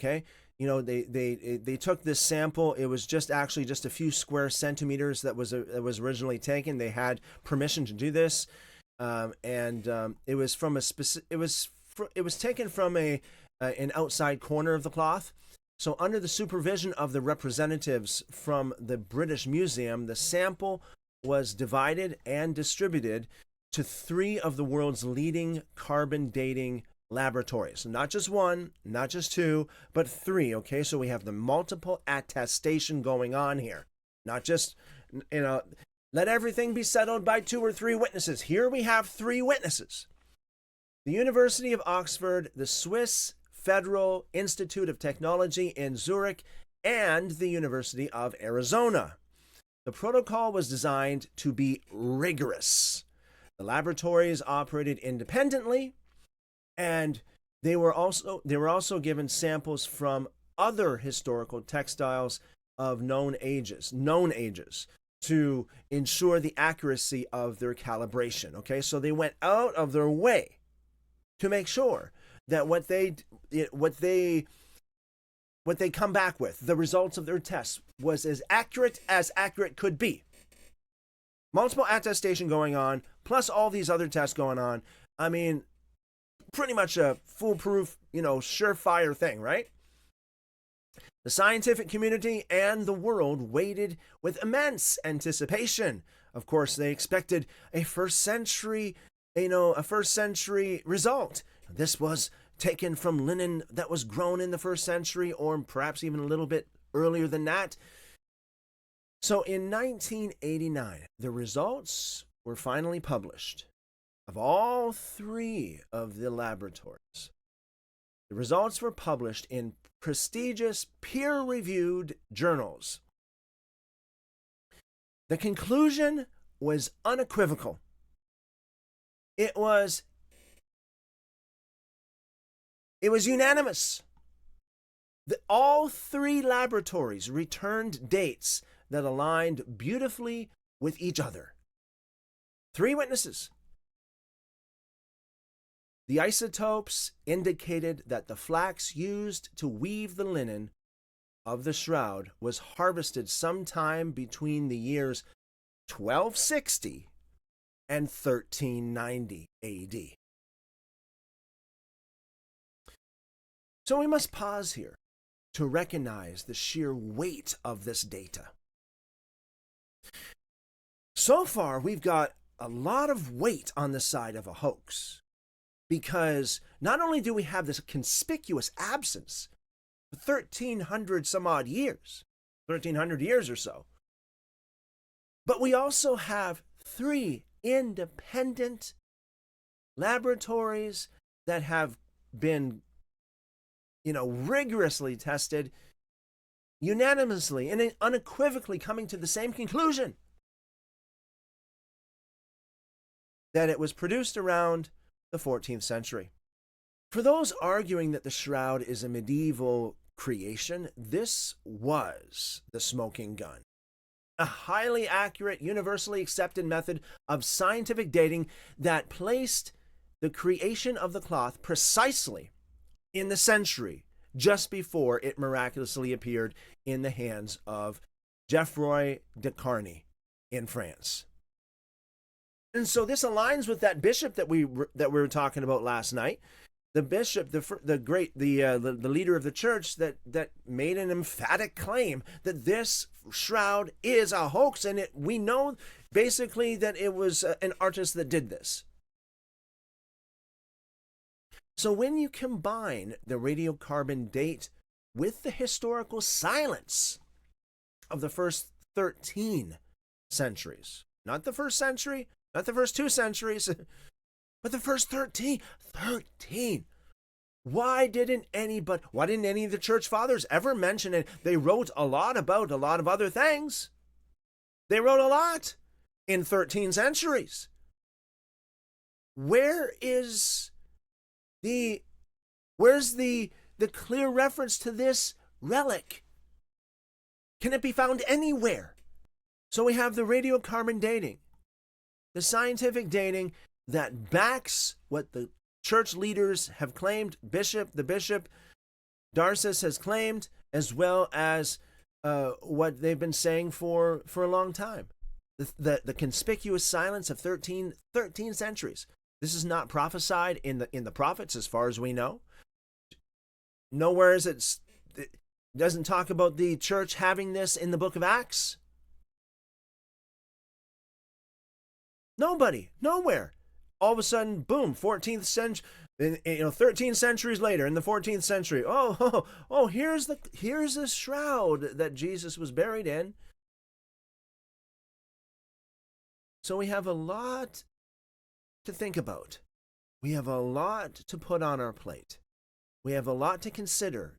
Okay, you know, they took this sample. It was just actually just a few square centimeters that was originally taken. They had permission to do this, it was from a specific. It was taken from an outside corner of the cloth. So under the supervision of the representatives from the British Museum, the sample was divided and distributed to 3 of the world's leading carbon dating laboratories. Not just 1, not just 2, but 3. Okay, so we have the multiple attestation going on here. Not just, you know, let everything be settled by 2 or 3 witnesses. Here we have 3 witnesses. The University of Oxford, the Swiss Federal Institute of Technology in Zurich, and the University of Arizona. The protocol was designed to be rigorous. The laboratories operated independently, and they were also given samples from other historical textiles of known ages, to ensure the accuracy of their calibration. Okay, so they went out of their way to make sure that what they come back with, the results of their tests, was as accurate could be. Multiple attestation going on, plus all these other tests going on. I mean, pretty much a foolproof, surefire thing, right? The scientific community and the world waited with immense anticipation. Of course, they expected a first century result. This was taken from linen that was grown in the first century, or perhaps even a little bit earlier than that. So in 1989, the results were finally published of all 3 of the laboratories. The results were published in prestigious peer-reviewed journals. The conclusion was unequivocal. It was unanimous. All 3 laboratories returned dates that aligned beautifully with each other. 3 witnesses. The isotopes indicated that the flax used to weave the linen of the shroud was harvested sometime between the years 1260 and 1390 AD. So we must pause here to recognize the sheer weight of this data. So far, we've got a lot of weight on the side of a hoax, because not only do we have this conspicuous absence for 1,300 some odd years, 1,300 years or so, but we also have 3 independent laboratories that have been rigorously tested, unanimously and unequivocally coming to the same conclusion, that it was produced around the 14th century. For those arguing that the shroud is a medieval creation, this was the smoking gun. A highly accurate, universally accepted method of scientific dating that placed the creation of the cloth precisely in the century just before it miraculously appeared in the hands of Geoffroy de Carny in France. And so this aligns with that bishop that we were talking about last night. The bishop, the leader of the church that made an emphatic claim that this shroud is a hoax, and we know basically that it was an artist that did this. So when you combine the radiocarbon date with the historical silence of the first 13 centuries, not the first century, not the first 2 centuries, but the first 13. Why didn't any of the church fathers ever mention it? They wrote a lot about a lot of other things. They wrote a lot in 13 centuries. Where's the clear reference to this relic? Can it be found anywhere? So we have the radiocarbon dating, the scientific dating that backs what the church leaders have claimed. The bishop Darcis has claimed, as well as what they've been saying for a long time. The conspicuous silence of 13 centuries. This is not prophesied in the prophets, as far as we know. Nowhere is it doesn't talk about the church having this in the book of Acts. Nobody, nowhere. All of a sudden, boom, 14th century, 13 centuries later, in the 14th century, here's the shroud that Jesus was buried in. So we have a lot to think about. We have a lot to put on our plate. We have a lot to consider.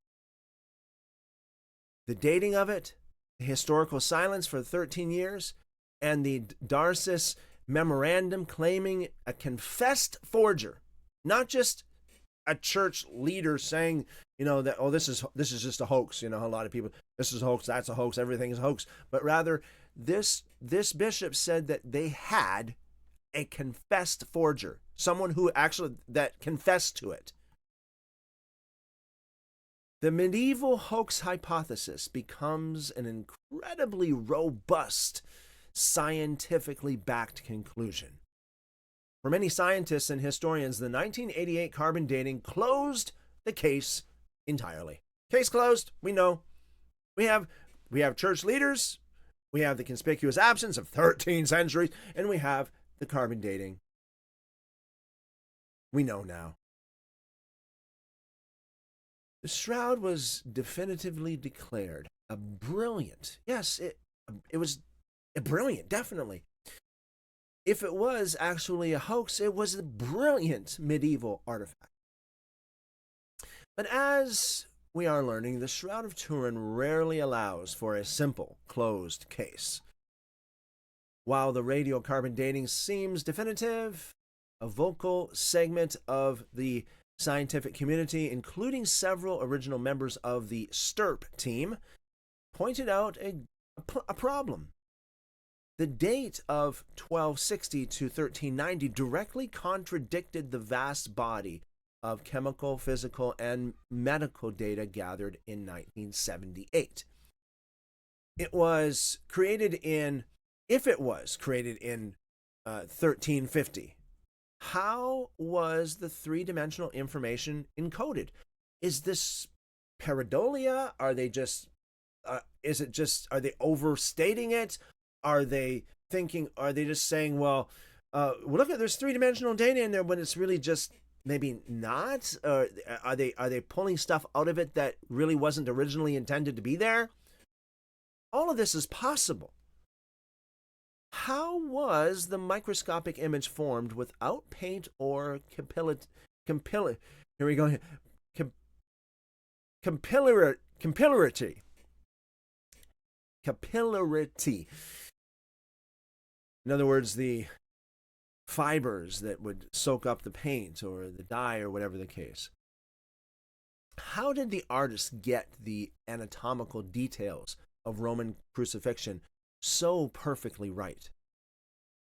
The dating of it, the historical silence for 13 years, and the Darcis memorandum claiming a confessed forger, not just a church leader saying, that, this is just a hoax. A lot of people, this is a hoax, that's a hoax, everything is a hoax. But rather, this bishop said that they had a confessed forger, someone who actually that confessed to it. The medieval hoax hypothesis becomes an incredibly robust, scientifically backed conclusion. For many scientists and historians, the 1988 carbon dating closed the case entirely. Case closed, we know. We have church leaders, we have the conspicuous absence of 13 centuries, and we have the carbon dating. We know now. The shroud was definitively declared a brilliant, yes, it was a brilliant, definitely. If it was actually a hoax, it was a brilliant medieval artifact. But as we are learning, the Shroud of Turin rarely allows for a simple, closed case. While the radiocarbon dating seems definitive, a vocal segment of the scientific community, including several original members of the STIRP team, pointed out a problem. The date of 1260 to 1390 directly contradicted the vast body of chemical, physical, and medical data gathered in 1978. If it was created in 1350, how was the three-dimensional information encoded? Is this pareidolia? Are they just are they overstating it? Are they just saying, look at, there's three-dimensional data in there, but it's really just maybe not? Are they pulling stuff out of it that really wasn't originally intended to be there? All of this is possible. How was the microscopic image formed without paint or capillarity? In other words, the fibers that would soak up the paint or the dye or whatever the case. How did the artist get the anatomical details of Roman crucifixion so perfectly right?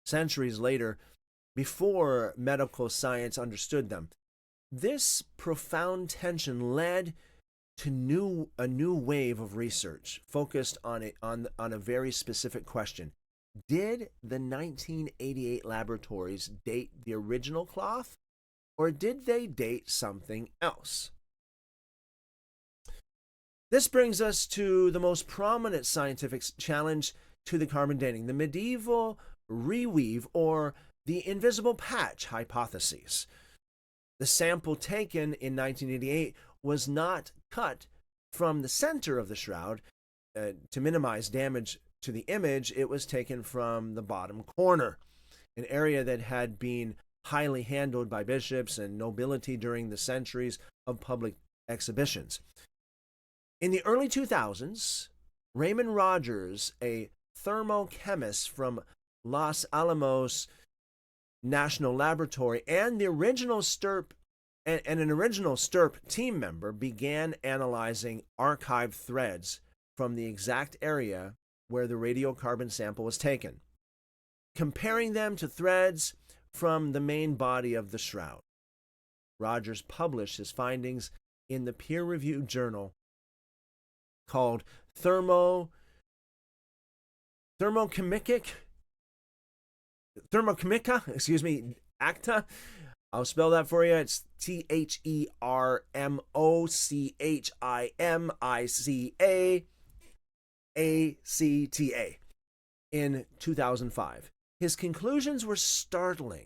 Centuries later, before medical science understood them, this profound tension led to a new wave of research focused on a very specific question. Did the 1988 laboratories date the original cloth, or did they date something else? This brings us to the most prominent scientific challenge to the carbon dating, the medieval reweave or the invisible patch hypotheses. The sample taken in 1988 was not cut from the center of the shroud to minimize damage to the image. It was taken from the bottom corner, an area that had been highly handled by bishops and nobility during the centuries of public exhibitions. In the early 2000s, Raymond Rogers, a thermochemist from Los Alamos National Laboratory and an original STIRP team member, began analyzing archived threads from the exact area where the radiocarbon sample was taken, comparing them to threads from the main body of the shroud. Rogers published his findings in the peer-reviewed journal called Thermochemica, ACTA. I'll spell that for you. It's THERMOCHIMICAACTA in 2005. His conclusions were startling.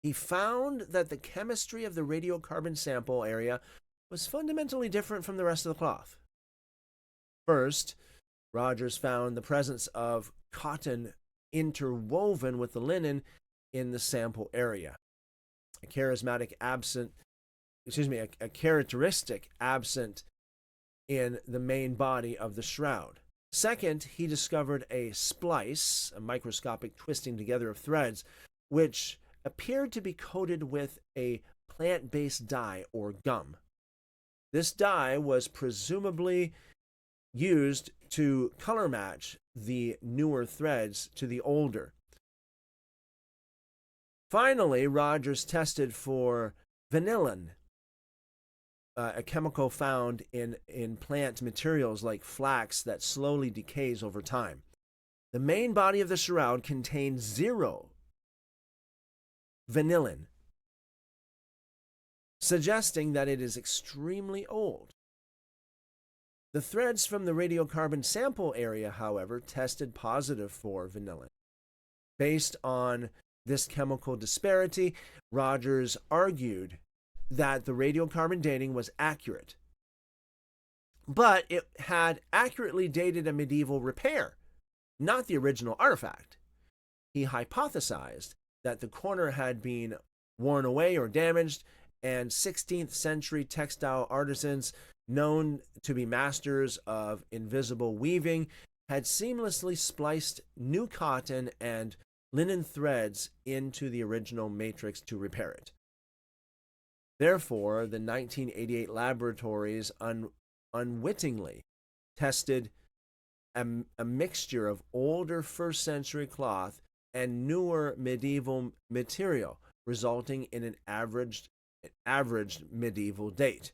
He found that the chemistry of the radiocarbon sample area was fundamentally different from the rest of the cloth. First, Rogers found the presence of cotton interwoven with the linen in the sample area, a characteristic absent in the main body of the shroud. Second, he discovered a splice, a microscopic twisting together of threads, which appeared to be coated with a plant-based dye or gum. This dye was presumably used to color match the newer threads to the older. Finally, Rogers tested for vanillin, a chemical found in plant materials like flax that slowly decays over time. The main body of the shroud contained 0 vanillin, suggesting that it is extremely old. The threads from the radiocarbon sample area, however, tested positive for vanillin. Based on this chemical disparity, Rogers argued that the radiocarbon dating was accurate, but it had accurately dated a medieval repair, not the original artifact. He hypothesized that the corner had been worn away or damaged, and 16th century textile artisans known to be masters of invisible weaving had seamlessly spliced new cotton and linen threads into the original matrix to repair it. Therefore, the 1988 laboratories unwittingly tested a mixture of older first century cloth and newer medieval material, resulting in an averaged medieval date.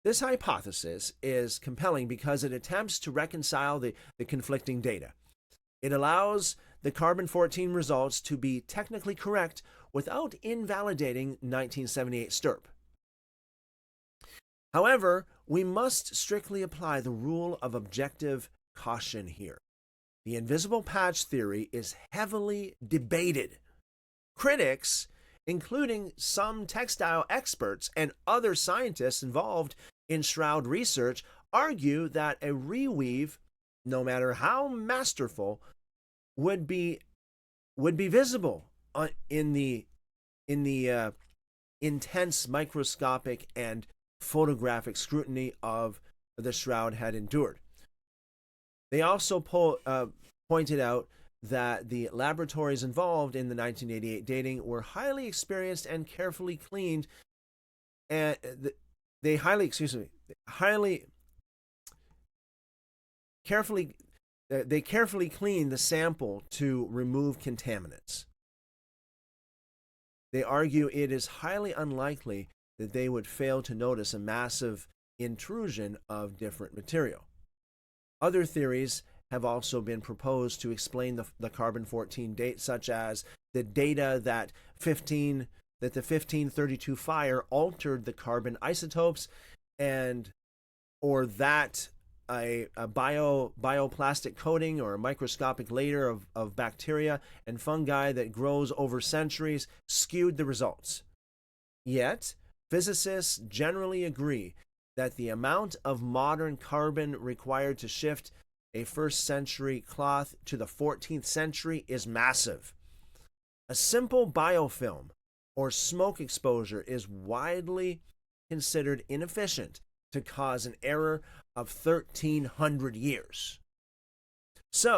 This hypothesis is compelling because it attempts to reconcile the conflicting data. It allows the carbon-14 results to be technically correct without invalidating 1978 STIRP. However, we must strictly apply the rule of objective caution here. The invisible patch theory is heavily debated. Critics, including some textile experts and other scientists involved in shroud research, argue that a reweave, no matter how masterful, would be visible in the intense microscopic and photographic scrutiny of the shroud had endured. They also pointed out that the laboratories involved in the 1988 dating were highly experienced and carefully cleaned, and they carefully cleaned the sample to remove contaminants. They argue it is highly unlikely that they would fail to notice a massive intrusion of different material. Other theories have also been proposed to explain the carbon-14 date, such as the data that the 1532 fire altered the carbon isotopes, or that a bioplastic coating or a microscopic layer of bacteria and fungi that grows over centuries skewed the results. Yet, physicists generally agree that the amount of modern carbon required to shift a first century cloth to the 14th century is massive. A simple biofilm or smoke exposure is widely considered inefficient to cause an error of 1,300 years. So,